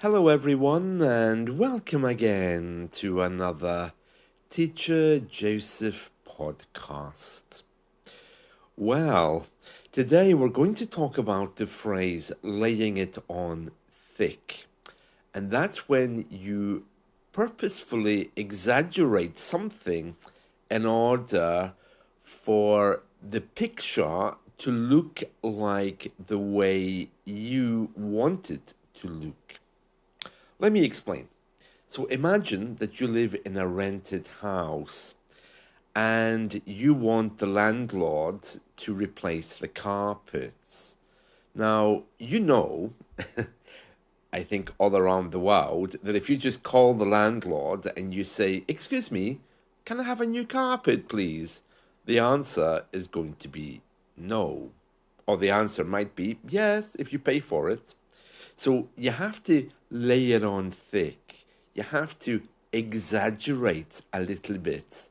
Hello, everyone, and welcome again to another Teacher Joseph podcast. Well, today we're going to talk about the phrase laying it on thick, and that's when you purposefully exaggerate something in order for the picture to look like the way you want it to look. Let me explain. So imagine that you live in a rented house and you want the landlord to replace the carpets. Now, I think all around the world, that if you just call the landlord and you say, "Excuse me, can I have a new carpet, please?" the answer is going to be no. Or the answer might be yes, if you pay for it. So you have to lay it on thick. You have to exaggerate a little bit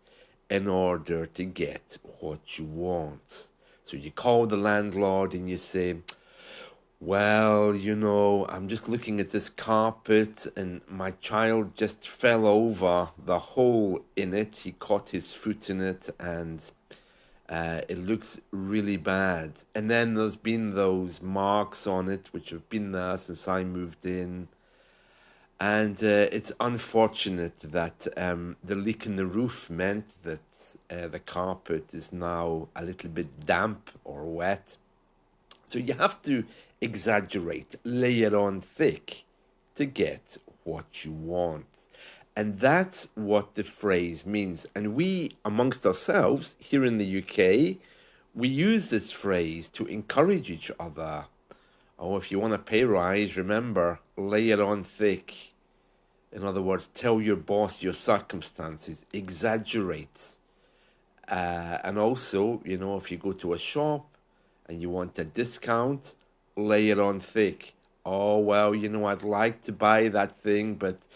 in order to get what you want. So you call the landlord and you say, "Well, I'm just looking at this carpet and my child just fell over the hole in it. He caught his foot in it and it looks really bad. And then there's been those marks on it, which have been there since I moved in. And it's unfortunate that the leak in the roof meant that the carpet is now a little bit damp or wet. So you have to exaggerate, lay it on thick to get what you want. And that's what the phrase means. And we, amongst ourselves here in the UK, we use this phrase to encourage each other. Oh, if you want a pay rise, remember, lay it on thick. In other words, tell your boss your circumstances, exaggerate. And also, if you go to a shop and you want a discount, lay it on thick. Oh, well, I'd like to buy that thing, but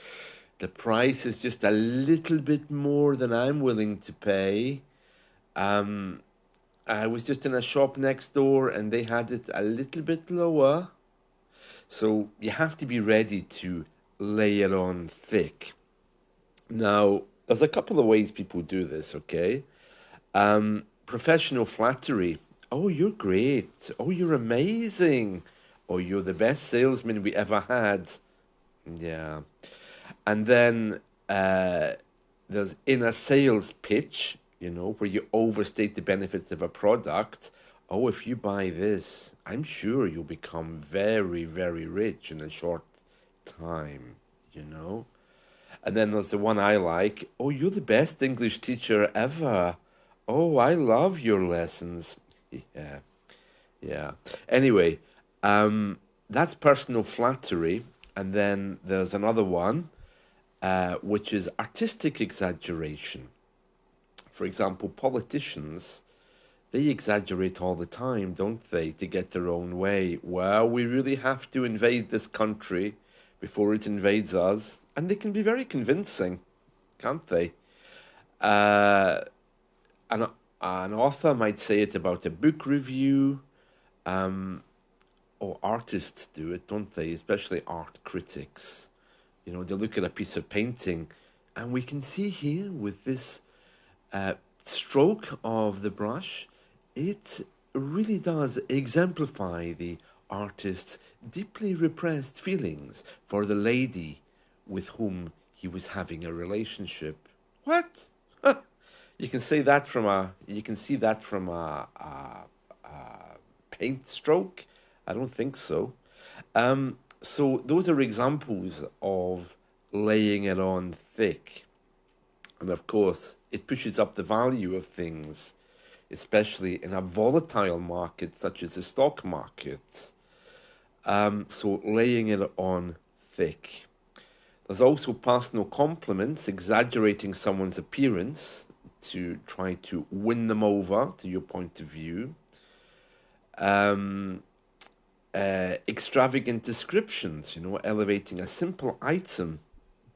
the price is just a little bit more than I'm willing to pay. I was just in a shop next door and they had it a little bit lower. So you have to be ready to lay it on thick. Now, there's a couple of ways people do this, okay? Professional flattery. "Oh, you're great. Oh, you're amazing. Oh, you're the best salesman we ever had." Yeah. And then there's inner sales pitch, where you overstate the benefits of a product. "Oh, if you buy this, I'm sure you'll become very, very rich in a short time. And then there's the one I like. "Oh, you're the best English teacher ever. Oh, I love your lessons." Yeah, yeah. Anyway, that's personal flattery. And then there's another one, which is artistic exaggeration. For example, politicians, they exaggerate all the time, don't they, to get their own way. "Well, we really have to invade this country before it invades us." And they can be very convincing, can't they? Uh, an, an author might say it about a book review, or artists do it, don't they? Especially art critics. They look at a piece of painting, and we can see here with this stroke of the brush, it really does exemplify the artist's deeply repressed feelings for the lady with whom he was having a relationship. What? You can say that from you can see that from a paint stroke? I don't think so. So those are examples of laying it on thick. And of course, it pushes up the value of things, especially in a volatile market such as the stock market. So laying it on thick. There's also personal compliments, exaggerating someone's appearance to try to win them over to your point of view. Extravagant descriptions, elevating a simple item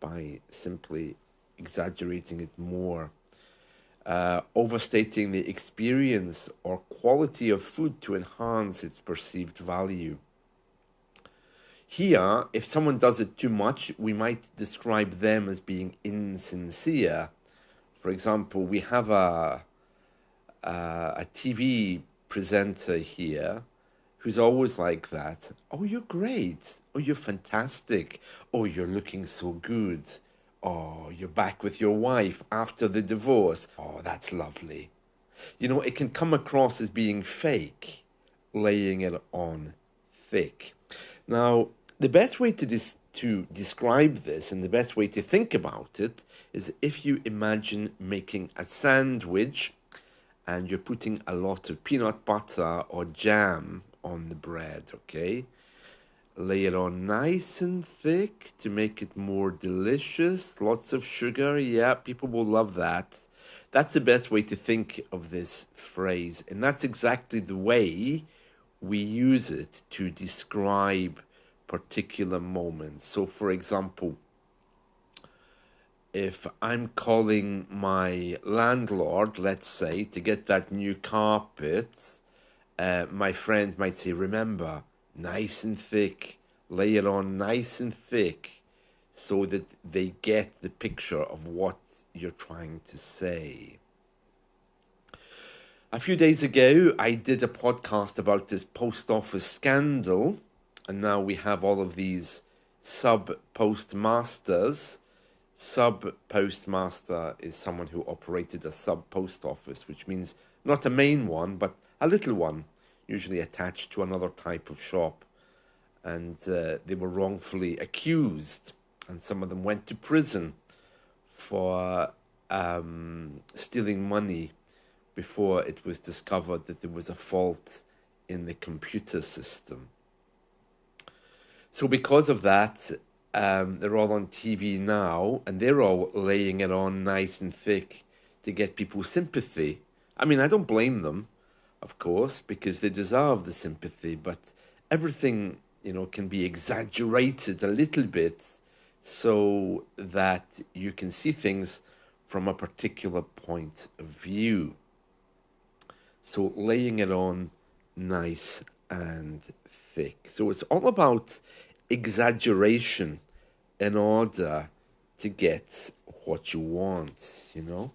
by simply exaggerating it more. Overstating the experience or quality of food to enhance its perceived value. Here, if someone does it too much, we might describe them as being insincere. For example, we have a TV presenter here who's always like that. Oh, you're great. Oh, you're fantastic. Oh, you're looking so good. Oh, you're back with your wife after the divorce. Oh, that's lovely. You know, it can come across as being fake, laying it on thick. Now, the best way to describe this and the best way to think about it is if you imagine making a sandwich and you're putting a lot of peanut butter or jam on the bread, okay? Lay it on nice and thick to make it more delicious. Lots of sugar, yeah, people will love that. That's the best way to think of this phrase. And that's exactly the way we use it to describe particular moments. So, for example, if I'm calling my landlord, let's say, to get that new carpet, my friend might say, remember, nice and thick, lay it on nice and thick, so that they get the picture of what you're trying to say. A few days ago, I did a podcast about this post office scandal, and now we have all of these sub postmasters. Sub postmaster is someone who operated a sub post office, which means not a main one, but a little one, usually attached to another type of shop. And they were wrongfully accused, and some of them went to prison for stealing money before it was discovered that there was a fault in the computer system. So because of that, they're all on TV now, and they're all laying it on nice and thick to get people's sympathy. I mean, I don't blame them, of course, because they deserve the sympathy, but everything, you know, can be exaggerated a little bit so that you can see things from a particular point of view. So laying it on nice and thick. So it's all about exaggeration in order to get what you want, you know.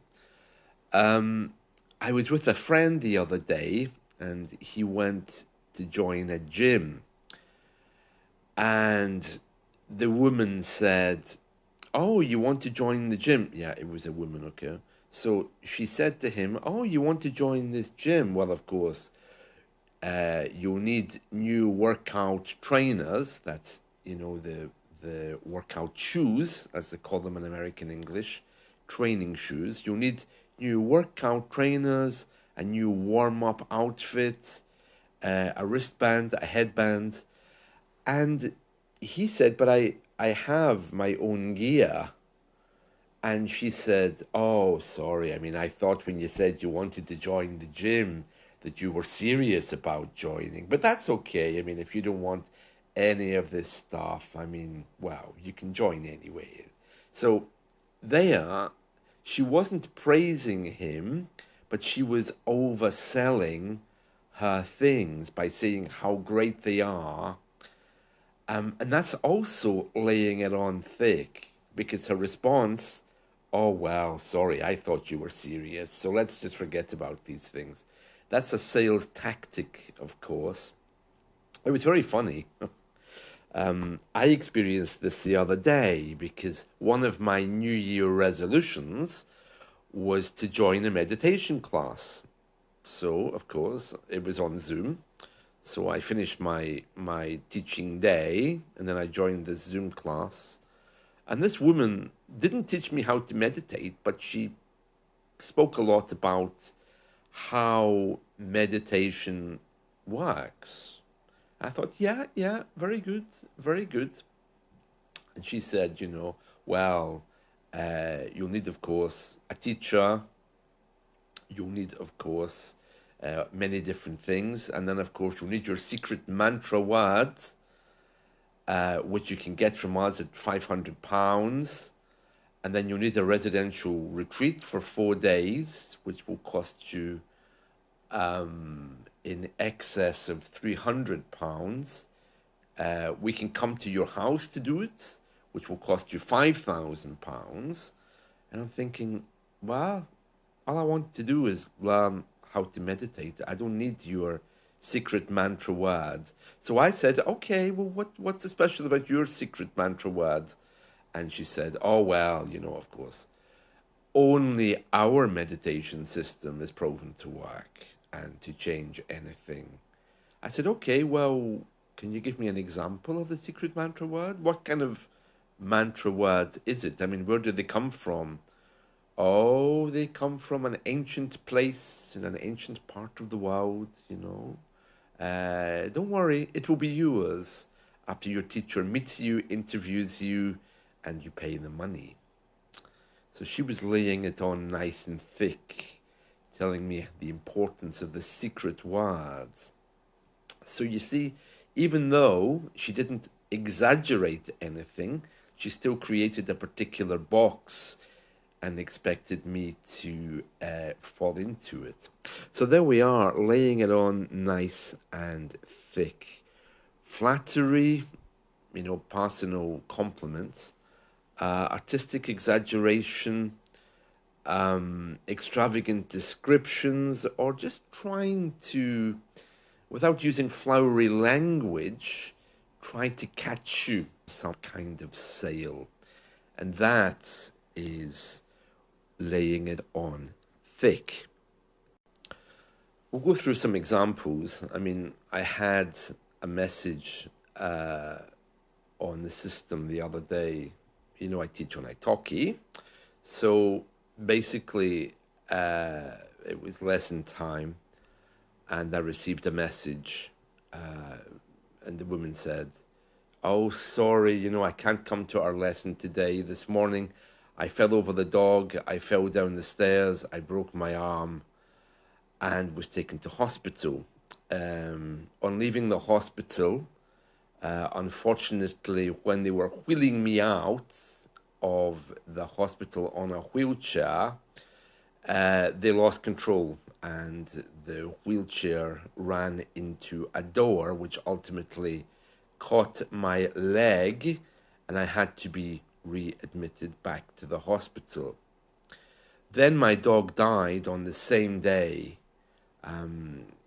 I was with a friend the other day and he went to join a gym. And the woman said, oh, you want to join the gym? Yeah, it was a woman, okay. So she said to him, oh, you want to join this gym? Well, of course, you'll need new workout trainers. That's, you know, the workout shoes, as they call them in American English, training shoes. You'll need new workout trainers, a new warm-up outfit, a wristband, a headband. And he said, but I have my own gear. And she said, oh, sorry. I mean, I thought when you said you wanted to join the gym that you were serious about joining. But that's okay. I mean, if you don't want any of this stuff, I mean, well, you can join anyway. So there, she wasn't praising him, but she was overselling her things by saying how great they are. And that's also laying it on thick because her response, oh, well, sorry, I thought you were serious. So let's just forget about these things. That's a sales tactic, of course. It was very funny. I experienced this the other day because one of my New Year resolutions was to join a meditation class. So, of course, it was on Zoom. So I finished my teaching day and then I joined this Zoom class. And this woman didn't teach me how to meditate, but she spoke a lot about how meditation works. I thought, yeah, very good, very good. And she said, you know, well, you'll need, of course, a teacher. You'll need, of course, many different things. And then, of course, you'll need your secret mantra word, which you can get from us at £500. And then you'll need a residential retreat for 4 days, which will cost you in excess of £300. We can come to your house to do it, which will cost you £5,000. And I'm thinking, well, all I want to do is learn how to meditate. I don't need your secret mantra word. So I said, okay, well, what's so special about your secret mantra word? And she said, oh, well, of course, only our meditation system is proven to work and to change anything. I said, okay, well, can you give me an example of the secret mantra word? What kind of mantra word is it? I mean, where do they come from? Oh, they come from an ancient place in an ancient part of the world. Don't worry, it will be yours after your teacher meets you, interviews you, and you pay the money. So she was laying it on nice and thick, telling me the importance of the secret words. So you see, even though she didn't exaggerate anything, she still created a particular box and expected me to fall into it. So there we are, laying it on nice and thick. Flattery, personal compliments, artistic exaggeration, extravagant descriptions, or just trying to, without using flowery language, try to catch you some kind of sale. And that is laying it on thick. We'll go through some examples. I mean, I had a message on the system the other day. I teach on Italki. So basically, it was lesson time, and I received a message, and the woman said, oh, sorry, I can't come to our lesson today. This morning, I fell over the dog, I fell down the stairs, I broke my arm, and was taken to hospital. On leaving the hospital, unfortunately, when they were wheeling me out of the hospital on a wheelchair, they lost control, and the wheelchair ran into a door, which ultimately caught my leg, and I had to be readmitted back to the hospital. Then my dog died on the same day,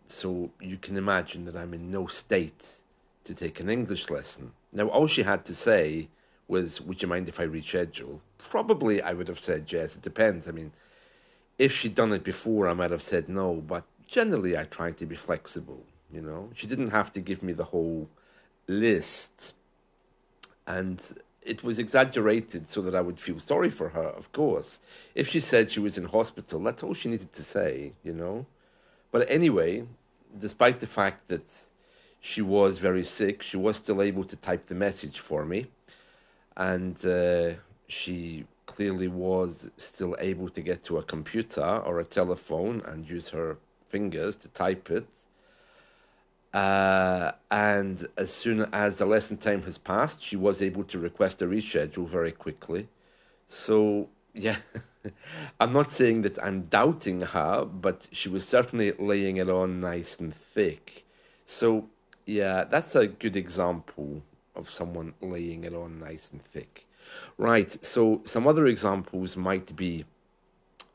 so you can imagine that I'm in no state to take an English lesson. Now, all she had to say was, would you mind if I reschedule? Probably I would have said yes, it depends. I mean, if she'd done it before, I might have said no, but generally I try to be flexible. She didn't have to give me the whole list, and it was exaggerated so that I would feel sorry for her, of course. If she said she was in hospital, that's all she needed to say. But anyway, despite the fact that she was very sick, she was still able to type the message for me, and she clearly was still able to get to a computer or a telephone and use her fingers to type it. And as soon as the lesson time has passed, she was able to request a reschedule very quickly. So, yeah, I'm not saying that I'm doubting her, but she was certainly laying it on nice and thick. So, yeah, that's a good example of someone laying it on nice and thick. Right, so some other examples might be,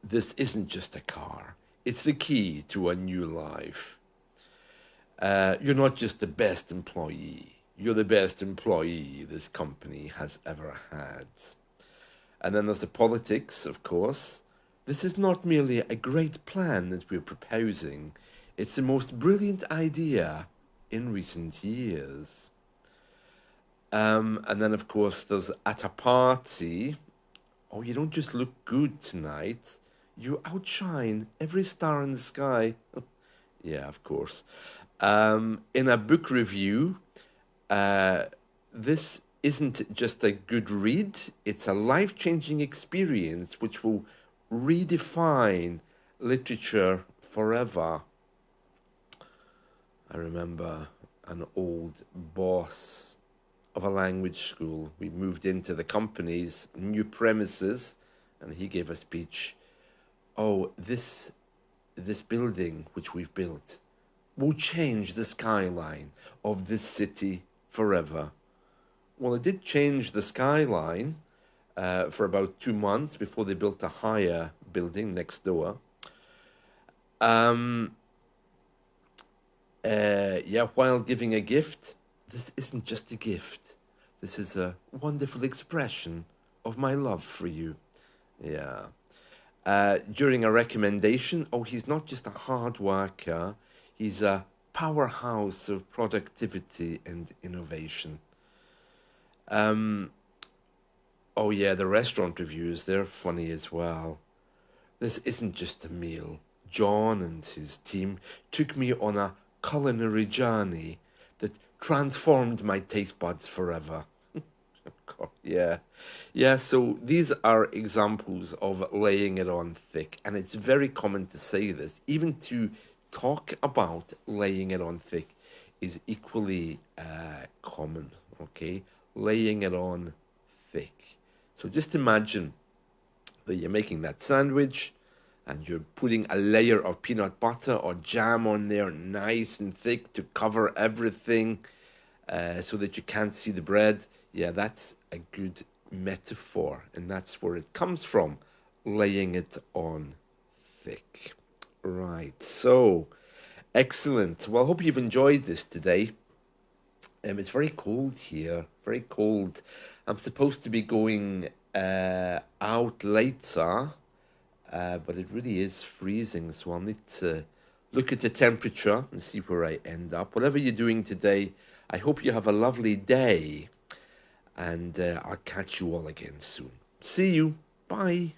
this isn't just a car, it's the key to a new life. You're not just the best employee, you're the best employee this company has ever had. And then there's the politics, of course. This is not merely a great plan that we're proposing, it's the most brilliant idea in recent years. And then, of course, there's at a party. Oh, you don't just look good tonight, you outshine every star in the sky. Yeah, of course. In a book review, this isn't just a good read, it's a life changing experience which will redefine literature forever. I remember an old boss of a language school. We moved into the company's new premises, and he gave a speech. Oh, this building which we've built will change the skyline of this city forever. Well, it did change the skyline for about 2 months before they built a higher building next door. Um, yeah, while giving a gift, this isn't just a gift. This is a wonderful expression of my love for you. Yeah. During a recommendation, oh, he's not just a hard worker, he's a powerhouse of productivity and innovation. Oh, yeah, the restaurant reviews, they're funny as well. This isn't just a meal. John and his team took me on a culinary journey that transformed my taste buds forever. God, yeah. Yeah, so these are examples of laying it on thick. And it's very common to say this. Even to talk about laying it on thick is equally common, okay? Laying it on thick. So just imagine that you're making that sandwich and you're putting a layer of peanut butter or jam on there, nice and thick to cover everything so that you can't see the bread. Yeah, that's a good metaphor, and that's where it comes from, laying it on thick. Right, so excellent. Well, I hope you've enjoyed this today. It's very cold here, very cold. I'm supposed to be going out later, but it really is freezing, so I'll need to look at the temperature and see where I end up. Whatever you're doing today, I hope you have a lovely day, and I'll catch you all again soon. See you. Bye.